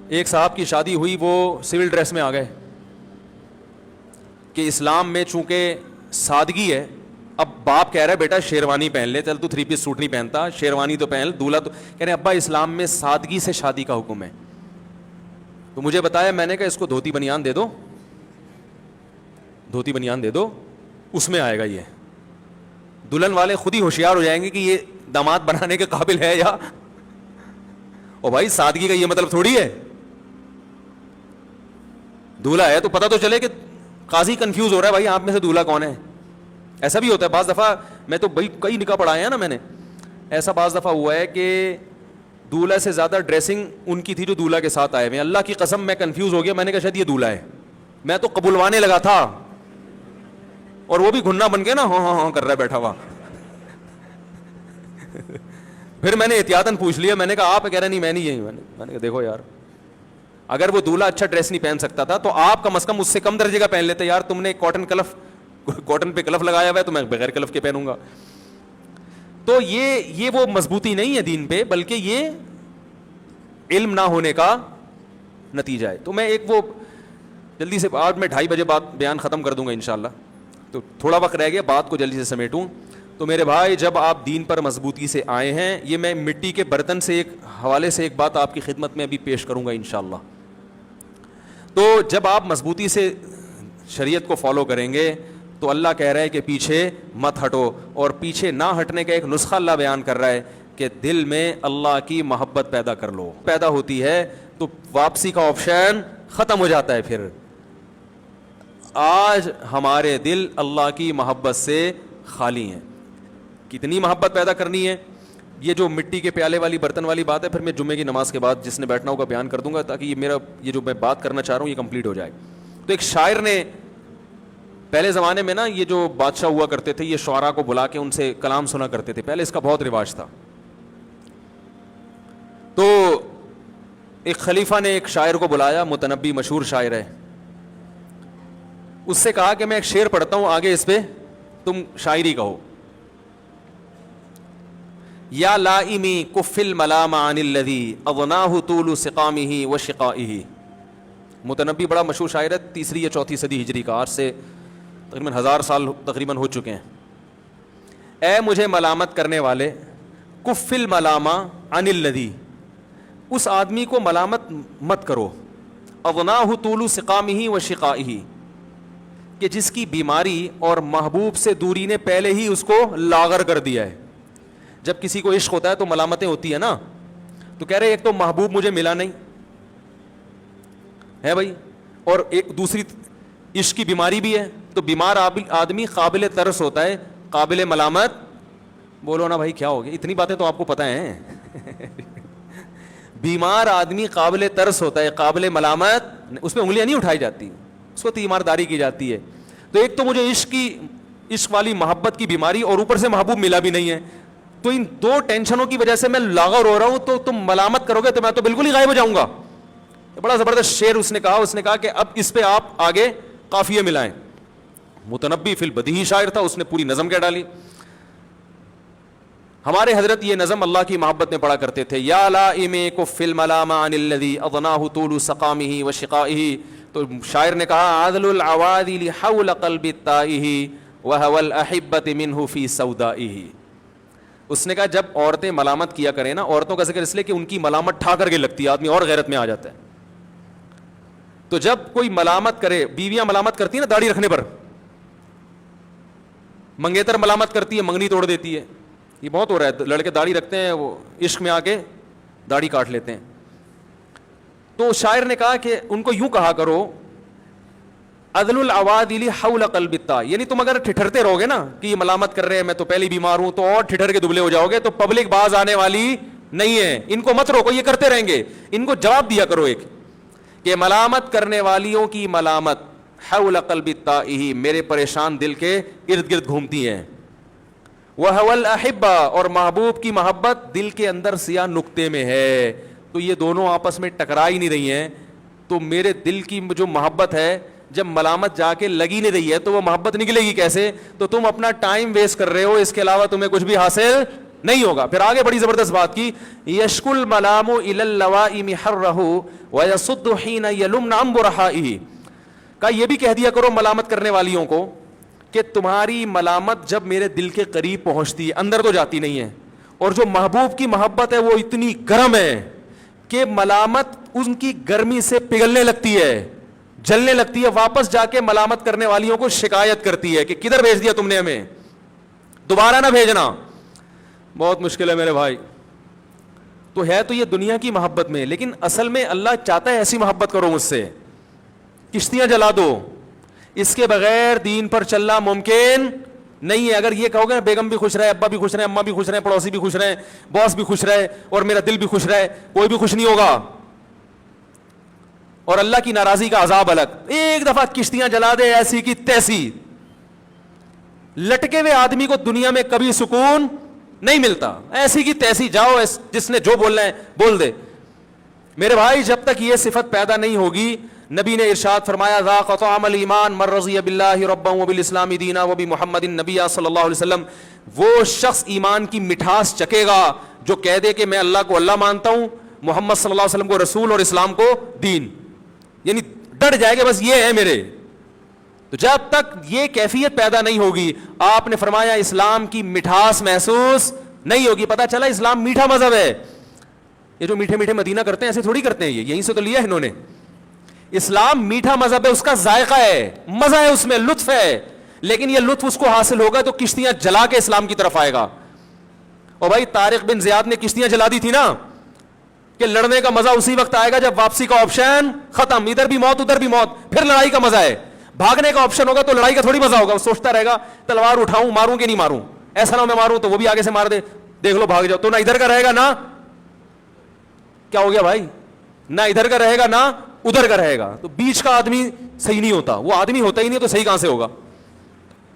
ایک صاحب کی شادی ہوئی, وہ سول ڈریس میں آ گئے کہ اسلام میں چونکہ سادگی ہے. اب باپ کہہ رہا ہے بیٹا شیروانی پہن لے, چل تو 3 پیس سوٹ نہیں پہنتا, شیروانی تو پہن. دولہا تو کہہ رہے ابا اسلام میں سادگی سے شادی کا حکم ہے. تو مجھے بتایا, میں نے کہا اس کو دھوتی بنیان دے دو, دھوتی بنیان دے دو, اس میں آئے گا یہ. دلہن والے خود ہی ہوشیار ہو جائیں گے کہ یہ داماد بنانے کے قابل ہے یا. او بھائی سادگی کا یہ مطلب تھوڑی ہے, دولہا ہے تو پتہ تو چلے کہ قاضی کنفیوز ہو رہا ہے بھائی آپ میں سے دولہا کون ہے. ایسا بھی ہوتا ہے بعض دفعہ, میں تو بھائی کئی نکاح پڑھائے ہیں نا میں نے, ایسا بعض دفعہ ہوا ہے کہ دولہا سے زیادہ ڈریسنگ ان کی تھی جو دولہا کے ساتھ آئے ہوئے. اللہ کی قسم میں کنفیوز ہو گیا, میں نے کہا شاید یہ دولہا ہے, میں تو قبولوانے لگا تھا, اور وہ بھی گھننا بن کے نا ہاں ہاں ہاں کر رہا ہے بیٹھا ہوا. پھر میں نے احتیاطاً پوچھ لیا, میں نے کہا آپ, کہہ رہے نہیں میں نہیں یہی. میں نے کہا دیکھو یار, اگر وہ دولہا اچھا ڈریس نہیں پہن سکتا تھا تو آپ کم از کم اس سے کم درجے کا پہن لیتے. یار تم نے کاٹن پہ کلف لگایا ہوا ہے تو میں بغیر کلف کے پہنوں گا. تو یہ وہ مضبوطی نہیں ہے دین پہ, بلکہ یہ علم نہ ہونے کا نتیجہ ہے. تو میں ایک وہ جلدی سے, آج میں 2:30 بجے بات بیان ختم کر دوں گا انشاءاللہ, تو تھوڑا وقت رہ گیا, بات کو جلدی سے سمیٹوں. تو میرے بھائی جب آپ دین پر مضبوطی سے آئے ہیں, یہ میں مٹی کے برتن سے ایک حوالے سے ایک بات آپ کی خدمت میں ابھی پیش کروں گا انشاءاللہ. تو جب آپ مضبوطی سے شریعت کو فالو کریں گے تو اللہ کہہ رہا ہے کہ پیچھے مت ہٹو, اور پیچھے نہ ہٹنے کا ایک نسخہ اللہ بیان کر رہا ہے کہ دل میں اللہ کی محبت پیدا کر لو. پیدا ہوتی ہے تو واپسی کا آپشن ختم ہو جاتا ہے. پھر آج ہمارے دل اللہ کی محبت سے خالی ہیں. کتنی محبت پیدا کرنی ہے, یہ جو مٹی کے پیالے والی برتن والی بات ہے, پھر میں جمعے کی نماز کے بعد جس نے بیٹھنا ہوگا بیان کر دوں گا, تاکہ یہ جو میں بات کرنا چاہ رہا ہوں یہ کمپلیٹ ہو جائے. تو ایک شاعر نے پہلے زمانے میں نا, یہ جو بادشاہ ہوا کرتے تھے یہ شعراء کو بلا کے ان سے کلام سنا کرتے تھے, پہلے اس کا بہت رواج تھا. تو ایک خلیفہ نے ایک شاعر کو بلایا, متنبی مشہور شاعر ہے, اس سے کہا کہ میں ایک شعر پڑھتا ہوں, آگے اس پہ تم شاعری کہو. یا لائمی کف الملام عن الذی اغناہ طول سقامہ وشقائہ. متنبی بڑا مشہور شاعر ہے, 3 یا 4 صدی ہجری کا, آج سے تقریباً 1000 سال تقریباً ہو چکے ہیں. اے مجھے ملامت کرنے والے, کف الملام عن الذی, اس آدمی کو ملامت مت کرو, اغناہ طول سقامہ وشقائہ, کہ جس کی بیماری اور محبوب سے دوری نے پہلے ہی اس کو لاغر کر دیا ہے. جب کسی کو عشق ہوتا ہے تو ملامتیں ہوتی ہیں نا, تو کہہ رہے ایک تو محبوب مجھے ملا نہیں ہے بھائی, اور ایک دوسری عشق کی بیماری بھی ہے, تو بیمار آدمی قابل ترس ہوتا ہے, قابل ملامت. بولو نا بھائی کیا ہو گیا, اتنی باتیں تو آپ کو پتہ ہیں. بیمار آدمی قابل ترس ہوتا ہے, قابل ملامت, اس پہ انگلیاں نہیں اٹھائی جاتی, اس کو تیمارداری کی جاتی ہے. تو ایک تو مجھے عشق والی محبت کی بیماری, اور اوپر سے محبوب ملا بھی نہیں ہے, تو ان 2 ٹینشنوں کی وجہ سے میں لاغر ہو رہا ہوں. تو تم ملامت کرو گے تو میں تو بالکل ہی غائب ہو جاؤں گا. بڑا زبردست شعر اس نے کہا کہ اب اس پہ آپ آگے قافیے ملائیں. متنبی فی البدیہی شاعر تھا, اس نے پوری نظم کہہ ڈالی. ہمارے حضرت یہ نظم اللہ کی محبت میں پڑھا کرتے تھے, یا لائم کف الملام عن الذی اغناہ طول سقامہ وشقائہ. تو شاعر نے کہا عذل العوادل حول قلب التائہ وہوى الاحبۃ منہ فی سودائہ. اس نے کہا جب عورتیں ملامت کیا کریں نا, عورتوں کا ذکر اس لیے کہ ان کی ملامت ٹھا کر کے لگتی ہے, آدمی اور غیرت میں آ جاتا ہے. تو جب کوئی ملامت کرے, بیویاں ملامت کرتی ہیں نا داڑھی رکھنے پر, منگیتر ملامت کرتی ہے, منگنی توڑ دیتی ہے, یہ بہت ہو رہا ہے. لڑکے داڑھی رکھتے ہیں, وہ عشق میں آ کے داڑھی کاٹ لیتے ہیں. تو شاعر نے کہا کہ ان کو یوں کہا کرو عدل العوادل حول قلب التا, یعنی تم اگر ٹھٹھرتے رہو گے نا کہ یہ ملامت کر رہے ہیں, میں تو پہلی بیمار ہوں, تو اور ٹھٹھر کے دبلے ہو جاؤ گے, تو پبلک باز آنے والی نہیں ہے. ان کو مت روکو, یہ کرتے رہیں گے. ان کو جواب دیا کرو ایک کہ ملامت کرنے والیوں کی ملامت حول قلب التائہ, میرے پریشان دل کے ارد گرد گھومتی ہیں. وہو الاحبہ, اور محبوب کی محبت دل کے اندر سیاہ نقطے میں ہے, تو یہ دونوں آپس میں ٹکرا ہی نہیں رہی ہیں. تو میرے دل کی جو محبت ہے, جب ملامت جا کے لگی نہیں رہی ہے تو وہ محبت نکلے گی کیسے؟ تو تم اپنا ٹائم ویسٹ کر رہے ہو, اس کے علاوہ تمہیں کچھ بھی حاصل نہیں ہوگا. پھر آگے بڑی زبردست بات کی, یشکل ملام الی اللوائم حرہ ویصد حین یلمن عن برحائہ, کہا یہ بھی کہہ دیا کرو ملامت کرنے والیوں کو کہ تمہاری ملامت جب میرے دل کے قریب پہنچتی ہے, اندر تو جاتی نہیں ہے, اور جو محبوب کی محبت ہے وہ اتنی گرم ہے کہ ملامت ان کی گرمی سے پگھلنے لگتی ہے, جلنے لگتی ہے, واپس جا کے ملامت کرنے والیوں کو شکایت کرتی ہے کہ کدھر بھیج دیا تم نے ہمیں, دوبارہ نہ بھیجنا. بہت مشکل ہے میرے بھائی. تو ہے تو یہ دنیا کی محبت میں, لیکن اصل میں اللہ چاہتا ہے ایسی محبت کرو مجھ سے, کشتیاں جلا دو, اس کے بغیر دین پر چلنا ممکن نہیں ہے. اگر یہ کہو گے بیگم بھی خوش رہے, ابا بھی خوش رہے, اماں بھی خوش رہے, پڑوسی بھی خوش رہے, باس بھی خوش رہے, اور میرا دل بھی خوش رہے, کوئی بھی خوش نہیں ہوگا, اور اللہ کی ناراضی کا عذاب الگ. ایک دفعہ کشتیاں جلا دے ایسی کی تیسی, لٹکے ہوئے آدمی کو دنیا میں کبھی سکون نہیں ملتا. ایسی کی تیسی جاؤ, جس نے جو بولنا ہے بول دے. میرے بھائی جب تک یہ صفت پیدا نہیں ہوگی, نبی نے ارشاد فرمایا ذاق طعم الایمان من رضی باللہ ربا وبالاسلام دینا وبمحمد نبی صلی اللہ علیہ وسلم, وہ شخص ایمان کی مٹھاس چکے گا جو کہہ دے کہ میں اللہ کو اللہ مانتا ہوں, محمد صلی اللہ علیہ وسلم کو رسول اور اسلام کو دین, یعنی ڈٹ جائے گا بس یہ ہے میرے. تو جب تک یہ کیفیت پیدا نہیں ہوگی, آپ نے فرمایا اسلام کی مٹھاس محسوس نہیں ہوگی. پتہ چلا اسلام میٹھا مذہب ہے. یہ جو میٹھے میٹھے مدینہ کرتے ہیں ایسے تھوڑی کرتے ہیں, یہ یہیں سے تو لیا ہے انہوں نے. اسلام میٹھا مذہب ہے, اس کا ذائقہ ہے, مزہ ہے اس میں, لطف ہے, لیکن یہ لطف اس کو حاصل ہوگا تو کشتیاں جلا کے اسلام کی طرف آئے گا. اور بھائی طارق بن زیاد نے کشتیاں جلا دی تھی نا, کہ لڑنے کا مزہ اسی وقت آئے گا جب واپسی کا آپشن ختم, ادھر بھی موت ادھر بھی موت, پھر لڑائی کا مزہ ہے. بھاگنے کا آپشن ہوگا تو لڑائی کا تھوڑی مزہ ہوگا, وہ سوچتا رہے گا تلوار اٹھاؤں ماروں کہ نہیں ماروں, ایسا نہ میں ماروں تو وہ بھی آگے سے مار دے, دیکھ لو بھاگ جاؤ. تو نہ ادھر کا رہے گا نہ کیا ہو گیا بھائی, نہ ادھر کا رہے گا نہ ادھر کا رہے گا. تو بیچ کا آدمی صحیح نہیں ہوتا, وہ آدمی ہوتا ہی نہیں تو صحیح کہاں سے ہوگا,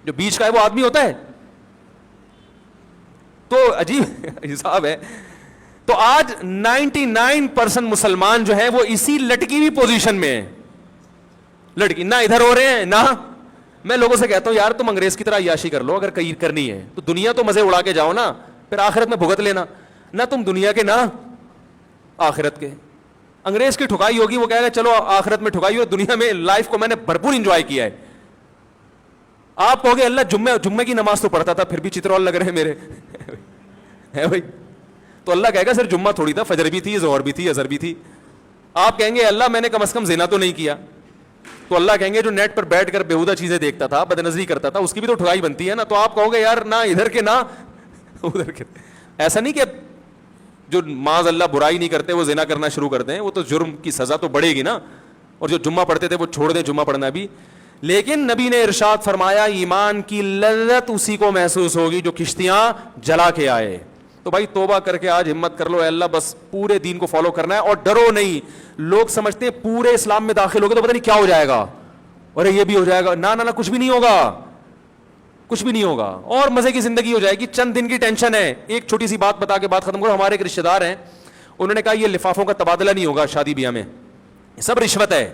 جو بیچ کا ہے وہ آدمی ہوتا ہے. تو عجیب حساب ہے. تو آج 99% مسلمان جو ہے وہ اسی لٹکی ہوئی پوزیشن میں ہے, لڑکی نہ ادھر ہو رہے ہیں نہ. میں لوگوں سے کہتا ہوں یار تم انگریز کی طرح عیاشی کر لو, اگر کہیں کرنی ہے تو دنیا تو مزے اڑا کے جاؤ نا, پھر آخرت میں بھگت لینا. نہ تم دنیا کے نہ آخرت کے. انگریز کی ٹھکائی ہوگی, وہ کہے گا چلو آخرت میں ٹھکائی ہو, دنیا میں لائف کو میں نے بھرپور انجوائے کیا ہے. آپ کہو گے اللہ جمعے کی نماز تو پڑھتا تھا, پھر بھی چترول لگ رہے ہیں میرے ہے بھائی. تو اللہ کہے گا صرف جمعہ تھوڑی تھا, فجر بھی تھی, ظہر بھی تھی, عصر بھی تھی. آپ کہیں گے اللہ میں نے کم از کم زنا تو نہیں کیا. تو اللہ کہیں گے جو نیٹ پر بیٹھ کر بیہودہ چیزیں دیکھتا تھا, بدنظری کرتا تھا, اس کی بھی تو ٹھگائی بنتی ہے نا. تو آپ کہو گے یار نہ ادھر کے نہ ادھر کے. ایسا نہیں کہ جو معاذ اللہ برائی نہیں کرتے وہ زنا کرنا شروع کرتے ہیں, وہ تو جرم کی سزا تو بڑھے گی نا. اور جو جمعہ پڑھتے تھے وہ چھوڑ دیں جمعہ پڑھنا بھی. لیکن نبی نے ارشاد فرمایا ایمان کی لذت اسی کو محسوس ہوگی جو کشتیاں جلا کے آئے. تو بھائی توبہ کر کے آج ہمت کر لو, اے اللہ بس پورے دین کو فالو کرنا ہے, اور ڈرو نہیں. لوگ سمجھتے ہیں پورے اسلام میں داخل ہوگے تو پتہ نہیں کیا ہو جائے گا, اور یہ بھی ہو جائے گا. نہ کچھ بھی نہیں ہوگا, کچھ بھی نہیں ہوگا, اور مزے کی زندگی ہو جائے گی. چند دن کی ٹینشن ہے. ایک چھوٹی سی بات بتا کے بات ختم کرو. ہمارے ایک رشتے دار ہیں, انہوں نے کہا یہ لفافوں کا تبادلہ نہیں ہوگا شادی بیاہ میں, سب رشوت ہے,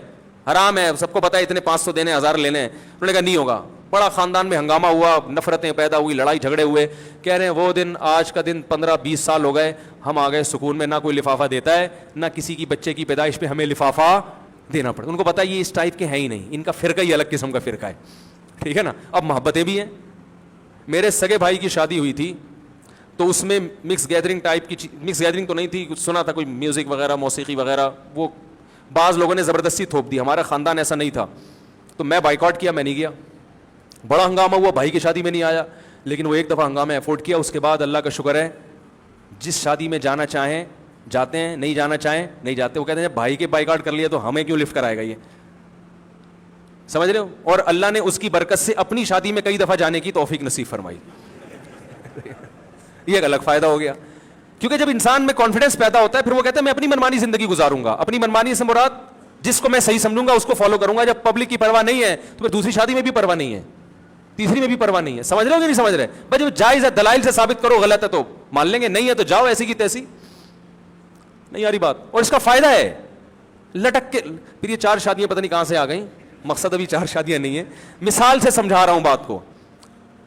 حرام ہے, سب کو پتا ہے, اتنے 500 دینے 1000 لینے. انہوں نے کہا نہیں ہوگا. بڑا خاندان میں ہنگامہ ہوا, نفرتیں پیدا ہوئی, لڑائی جھگڑے ہوئے. کہہ رہے ہیں وہ دن آج کا دن 15-20 سال ہو گئے, ہم آ گئے سکون میں, نہ کوئی لفافہ دیتا ہے, نہ کسی کی بچے کی پیدائش پہ ہمیں لفافہ دینا پڑتا. ان کو پتا یہ اس ٹائپ کے ہیں ہی نہیں, ان کا فرقہ ہی الگ قسم کا فرقہ ہے. ٹھیک ہے نا. اب محبتیں بھی ہیں. میرے سگے بھائی کی شادی ہوئی تھی تو اس میں مکس گیدرنگ ٹائپ کی, مکس گیدرنگ تو نہیں تھی, کچھ سنا تھا کوئی میوزک وغیرہ, موسیقی وغیرہ, وہ بعض لوگوں نے زبردستی تھوپ دی. ہمارا خاندان ایسا نہیں تھا, تو میں بائیکاٹ کیا, میں نہیں گیا. بڑا ہنگامہ ہوا, بھائی کی شادی میں نہیں آیا, لیکن وہ ایک دفعہ ہنگامہ افورڈ کیا. اس کے بعد اللہ کا شکر ہے جس شادی میں جانا چاہیں جاتے ہیں, نہیں جانا چاہیں نہیں جاتے. وہ کہتے ہیں بھائی کے بائیکاٹ کر لیا تو ہمیں کیوں لفٹ کرائے گا, یہ سمجھ رہے ہو. اور اللہ نے اس کی برکت سے اپنی شادی میں کئی دفعہ جانے کی توفیق نصیب فرمائی. یہ ایک الگ فائدہ ہو گیا, کیونکہ جب انسان میں کانفیڈنس پیدا ہوتا ہے پھر وہ کہتا ہے میں اپنی منمانی زندگی گزاروں گا. اپنی منمانی سے مراد جس کو میں صحیح سمجھوں گا اس کو فالو کروں گا. جب پبلک کی پرواہ نہیں ہے تو پھر دوسری شادی میں بھی پرواہ نہیں ہے, تیسری میں بھی پرواہ نہیں ہے. سمجھ رہے ہو کہ نہیں سمجھ رہے؟ بھائی جب جائز ہے دلائل سے ثابت کرو, غلط ہے تو مان لیں گے, نہیں ہے تو جاؤ ایسی کی تیسی. نہیں آ رہی بات. اور اس کا فائدہ ہے لٹک کے. پھر یہ 4 شادیاں پتہ نہیں کہاں سے آ گئیں, مقصد ابھی 4 شادیاں نہیں ہیں, مثال سے سمجھا رہا ہوں بات کو.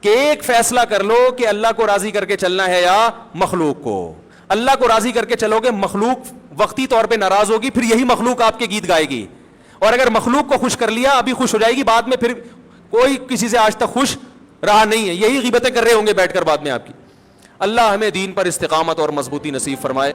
کہ ایک فیصلہ کر لو کہ اللہ کو راضی کر کے چلنا ہے یا مخلوق کو. اللہ کو راضی کر کے چلو گے, مخلوق وقتی طور پہ ناراض ہوگی, پھر یہی مخلوق آپ کے گیت گائے گی. اور اگر مخلوق کو خوش کر لیا, ابھی خوش ہو جائے گی, بعد میں پھر کوئی کسی سے آج تک خوش رہا نہیں ہے, یہی غیبتیں کر رہے ہوں گے بیٹھ کر بعد میں آپ کی. اللہ ہمیں دین پر استقامت اور مضبوطی نصیب فرمائے.